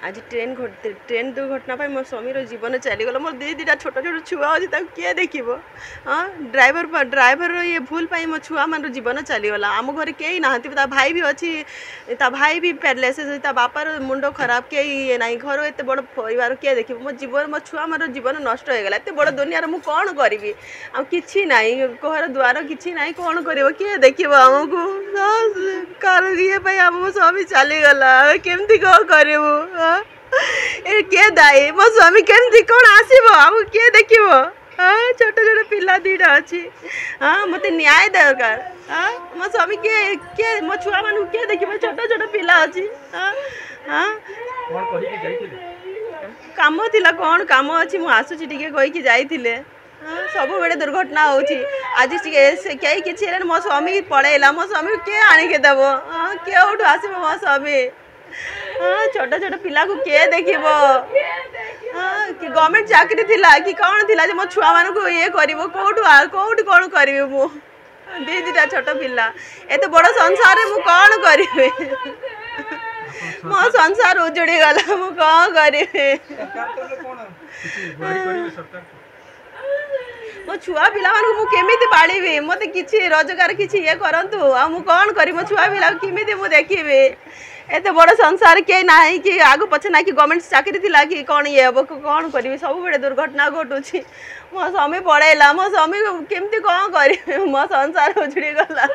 आज ट्रेन दुर्घटना मो स्वामी जीवन चलीगला मोर दीटा छोट छोट छुआ अच्छी किए देख हाँ ड्राइवर ये भूल पाई मो छुआ मान जीवन चलीगला आम घर कई ना भाई भी अच्छी भाई भी पैरालाइसिस बापार मुंड खराब कई ना घर एत बड़ परिवार किए देख मो जीवन मो छुआ मान जीवन नष्ट हो गला एत बड़ दुनिया मुझे कौन करी कि ना घर द्वार कि ना कौन कर किए देख आमको कार ये आम स्वामी चलीगला केमती कौन करू किए दायी मो स्वामी केमती कौन आसब आम किए देख हाँ छोट छोट पिला दीटा अच्छी हाँ मत न्याय दरकार हाँ मो स्वामी किए किए मो छुआ मान किए देख छोट छोट पिला अच्छी हाँ हाँ काम थिला कौन काम अच्छी मुझे आसूची टे कहीकि जाइए सब बेले दुर्घटना होची आज कई कि मो स्वामी पड़ेला मो स्वामी किए आणिके देव हाँ किए उठू आसब मो स्वामी हाँ छोट छोट पिला को किए देख हाँ कि गवर्नमेंट चाकरी थिला कि कौन थिला जे मो छुआ मान को ये करिवो कोठू कौन करी मु दीटा छोट पिला एत बड़ संसार मु कौन करी मो संसार उजड़ी गला मु कौन करी मो छुआ पिला मान को केमिति पालिबी मते किछि रोजगार किछि ये करंतु आ मु कौन करी मो छुआ पिला केमिति मु देखिबी एत बड़ संसार कई ना कि आगु पछे ना कि गवर्नमेंट चाकरी थिला कि कौन ये हम कौन करी सब बेले दुर्घटना घटुची मो स्वामी पड़ेला मो स्वामी केमती कौन करी मो संसार उजड़ी गला